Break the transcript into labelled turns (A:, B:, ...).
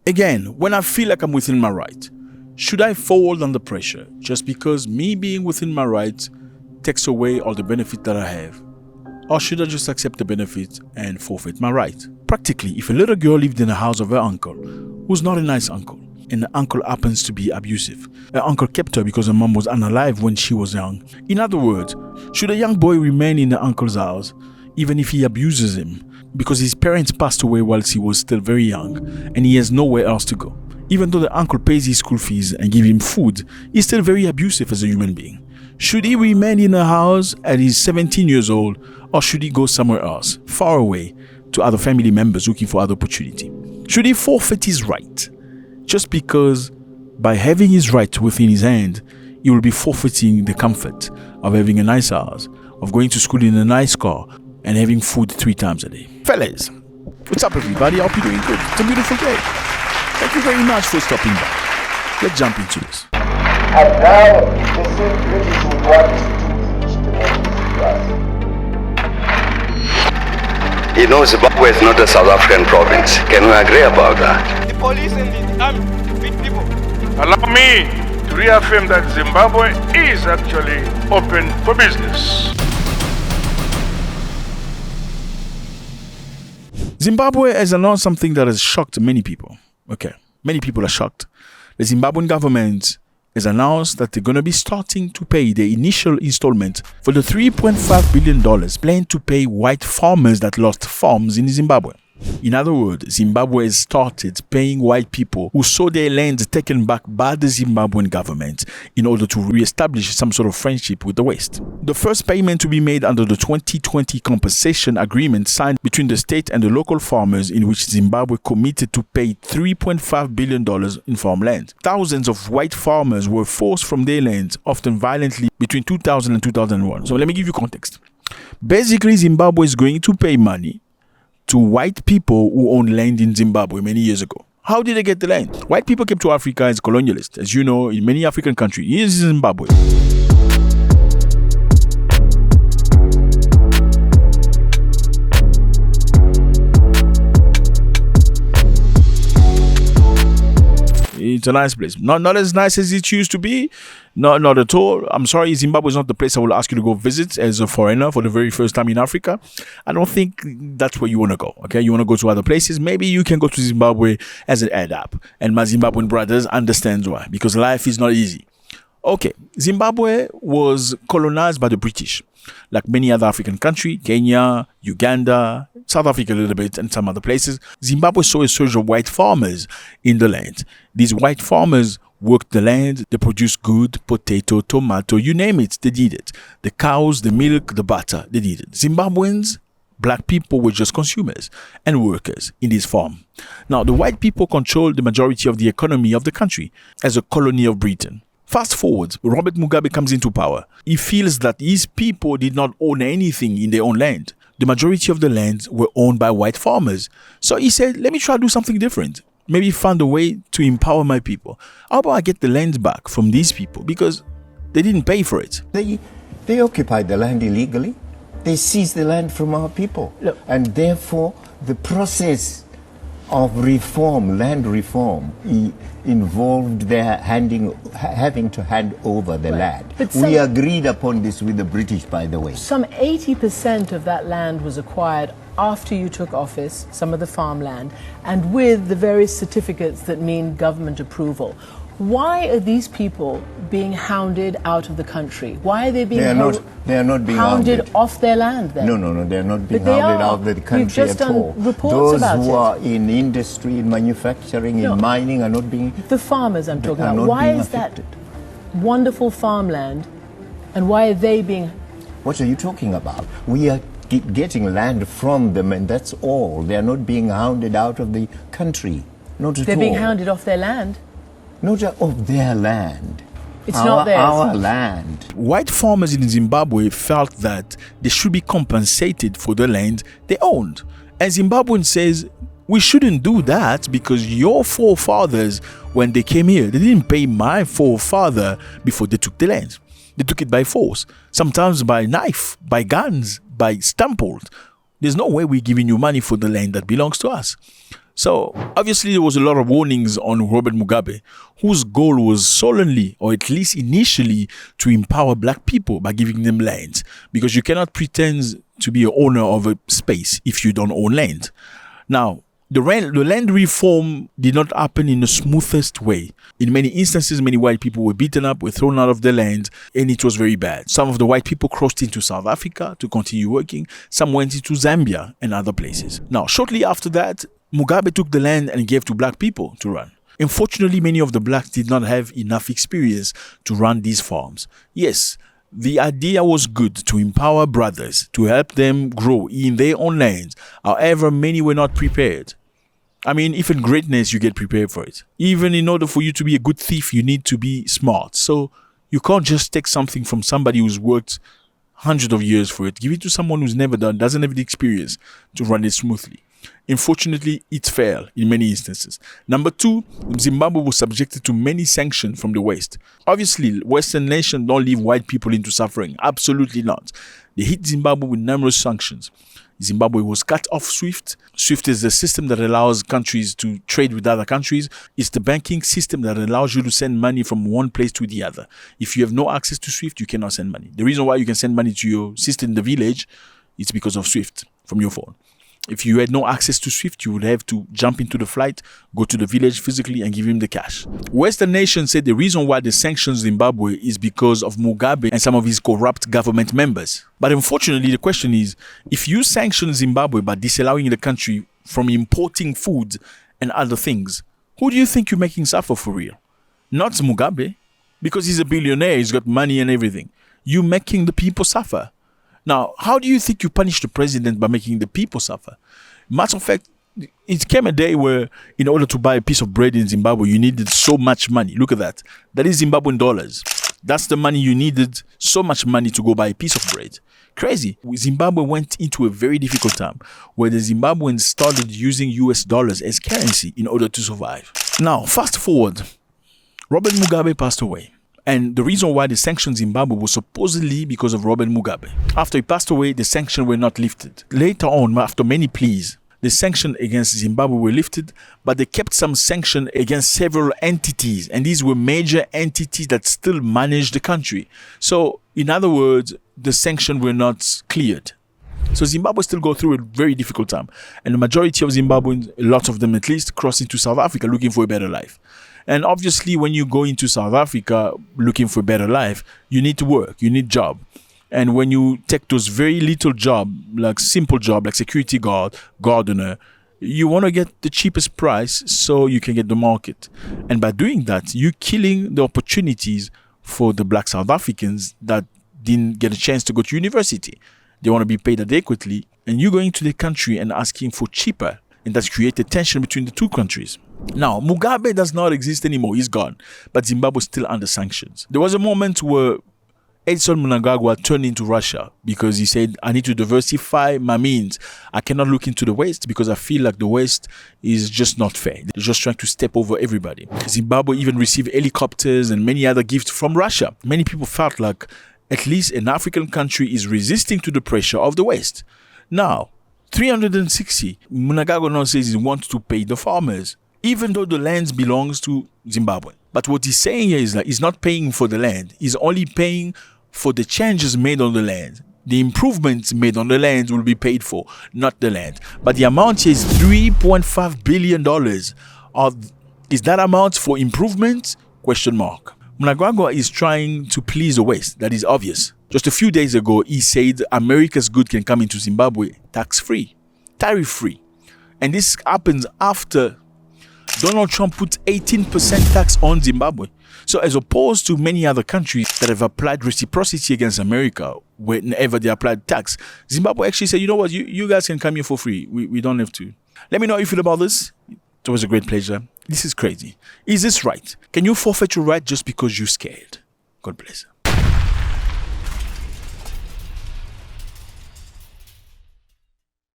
A: Again, when I feel like I'm within my right, should I fold under pressure just because me being within my rights takes away all the benefit that I have? Or should I just accept the benefit and forfeit my right? Practically, if a little girl lived in the house of her uncle, who's not a nice uncle, and the uncle happens to be abusive, her uncle kept her because her mom was unalive when she was young. In other words, should a young boy remain in the uncle's house even if he abuses him because his parents passed away whilst he was still very young and he has nowhere else to go? Even though the uncle pays his school fees and gives him food, he's still very abusive as a human being. Should he remain in a house at he's 17 years old, or should he go somewhere else, far away, to other family members looking for other opportunity? Should he forfeit his right? Just because by having his right within his hand, he will be forfeiting the comfort of having a nice house, of going to school in a nice car, and having food 3 times a day. Fellas, what's up everybody? I hope you're doing good. It's a beautiful day. Thank you very much for stopping by. Let's jump into this.
B: And now, the same British would want to teach the Muslims.
C: You know, Zimbabwe is not a South African province. Can we agree about that?
D: The police and the army beat people.
E: Allow me to reaffirm that Zimbabwe is actually open for business.
A: Zimbabwe has announced something that has shocked many people. Okay, many people are shocked. The Zimbabwean government has announced that they're going to be starting to pay the initial installment for the $3.5 billion planned to pay white farmers that lost farms in Zimbabwe. In other words, Zimbabwe has started paying white people who saw their land taken back by the Zimbabwean government in order to re-establish some sort of friendship with the West. The first payment to be made under the 2020 compensation agreement signed between the state and the local farmers, in which Zimbabwe committed to pay $3.5 billion in farmland. Thousands of white farmers were forced from their lands, often violently, between 2000 and 2001. So let me give you context. Basically, Zimbabwe is going to pay money to white people who owned land in Zimbabwe many years ago. How did they get the land? White people came to Africa as colonialists, as you know, in many African countries. Here's Zimbabwe. It's a nice place. Not as nice as it used to be. Not at all. I'm sorry, Zimbabwe is not the place I will ask you to go visit as a foreigner for the very first time in Africa. I don't think that's where you want to go. Okay, you want to go to other places. Maybe you can go to Zimbabwe as an ad-up. And my Zimbabwean brothers understand why. Because life is not easy. Okay, Zimbabwe was colonized by the British. Like many other African countries, Kenya, Uganda, South Africa a little bit, and some other places, Zimbabwe saw a surge of white farmers in the land. These white farmers worked the land, they produced good, potato, tomato, you name it, they did it. The cows, the milk, the butter, they did it. Zimbabweans, black people, were just consumers and workers in this farm. Now, the white people controlled the majority of the economy of the country as a colony of Britain. Fast forward, Robert Mugabe comes into power. He feels that his people did not own anything in their own land. The majority of the lands were owned by white farmers. So he said, let me try to do something different. Maybe find a way to empower my people. How about I get the land back from these people? Because they didn't pay for it.
F: They occupied the land illegally. They seized the land from our people.
G: Look.
F: And therefore, the process of reform, land reform, involved their having to hand over the land. We agreed upon this with the British, by the way.
G: Some 80% of that land was acquired after you took office, some of the farmland, and with the various certificates that mean government approval. Why are these people being hounded out of the country? Why are they being
F: they are not being
G: hounded off their land then?
F: No, they're not being hounded out of the country.
G: You've just
F: at all.
G: done reports
F: Those
G: about
F: who are in industry, in manufacturing, in mining are not being...
G: The farmers I'm talking about. Why is that wonderful farmland, and why are they being...
F: What are you talking about? We are getting land from them, and that's all. They are not being hounded out of the country. Not at all.
G: They're being hounded off their land.
F: Not of their land.
G: It's not theirs.
F: Our land.
A: White farmers in Zimbabwe felt that they should be compensated for the land they owned. And Zimbabwean says, we shouldn't do that because your forefathers, when they came here, they didn't pay my forefather before they took the land. They took it by force, sometimes by knife, by guns, by stamp hold. There's no way we're giving you money for the land that belongs to us. So obviously there was a lot of warnings on Robert Mugabe, whose goal was solely, or at least initially, to empower black people by giving them land, because you cannot pretend to be an owner of a space if you don't own land. Now, the land reform did not happen in the smoothest way. In many instances, many white people were beaten up, were thrown out of their land, and it was very bad. Some of the white people crossed into South Africa to continue working. Some went into Zambia and other places. Now, shortly after that, Mugabe took the land and gave to black people to run. Unfortunately, many of the blacks did not have enough experience to run these farms. Yes, the idea was good, to empower brothers, to help them grow in their own lands. However, many were not prepared. I mean, even greatness, you get prepared for it. Even in order for you to be a good thief, you need to be smart. So you can't just take something from somebody who's worked hundreds of years for it, give it to someone who's never done, doesn't have the experience to run it smoothly. Unfortunately, it failed in many instances. Number two, Zimbabwe was subjected to many sanctions from the West. Obviously, Western nations don't leave white people into suffering. Absolutely not. They hit Zimbabwe with numerous sanctions. Zimbabwe was cut off SWIFT. SWIFT is the system that allows countries to trade with other countries. It's the banking system that allows you to send money from one place to the other. If you have no access to SWIFT, you cannot send money. The reason why you can send money to your sister in the village is because of SWIFT from your phone. If you had no access to SWIFT, you would have to jump into the flight, go to the village physically and give him the cash. Western nations said the reason why they sanctioned Zimbabwe is because of Mugabe and some of his corrupt government members. But unfortunately, the question is, if you sanction Zimbabwe by disallowing the country from importing food and other things, who do you think you're making suffer for real? Not Mugabe, because he's a billionaire, he's got money and everything. You're making the people suffer. Now, how do you think you punish the president by making the people suffer? Matter of fact, it came a day where in order to buy a piece of bread in Zimbabwe, you needed so much money. Look at that. That is Zimbabwean dollars. That's the money you needed, so much money to go buy a piece of bread. Crazy. Zimbabwe went into a very difficult time where the Zimbabweans started using US dollars as currency in order to survive. Now, fast forward. Robert Mugabe passed away. And the reason why they sanctioned Zimbabwe was supposedly because of Robert Mugabe. After he passed away, the sanctions were not lifted. Later on, after many pleas, the sanctions against Zimbabwe were lifted, but they kept some sanctions against several entities. And these were major entities that still managed the country. So, in other words, the sanctions were not cleared. So Zimbabwe still go through a very difficult time. And the majority of Zimbabweans, a lot of them at least, cross into South Africa looking for a better life. And obviously, when you go into South Africa looking for a better life, you need to work, you need job. And when you take those very little job, like simple job, like security guard, gardener, you want to get the cheapest price so you can get the market. And by doing that, you're killing the opportunities for the black South Africans that didn't get a chance to go to university. They want to be paid adequately. And you're going to the country and asking for cheaper. And that's created tension between the two countries. Now, Mugabe does not exist anymore. He's gone. But Zimbabwe is still under sanctions. There was a moment where Edson Mnangagwa turned into Russia because he said, I need to diversify my means. I cannot look into the West because I feel like the West is just not fair. They're just trying to step over everybody. Zimbabwe even received helicopters and many other gifts from Russia. Many people felt like at least an African country is resisting to the pressure of the West. Now, 360, Mnangagwa now says he wants to pay the farmers, even though the land belongs to Zimbabwe. But what he's saying here is that he's not paying for the land. He's only paying for the changes made on the land. The improvements made on the land will be paid for, not the land. But the amount here is $3.5 billion. Is that amount for improvements? Question mark. Mnangagwa is trying to please the West. That is obvious. Just a few days ago, he said America's goods can come into Zimbabwe tax-free, tariff-free. And this happens after Donald Trump put 18% tax on Zimbabwe. So as opposed to many other countries that have applied reciprocity against America whenever they applied tax, Zimbabwe actually said, you know what, you guys can come here for free. We don't have to. Let me know how you feel about this. It was a great pleasure. This is crazy. Is this right? Can you forfeit your right just because you're scared? God bless.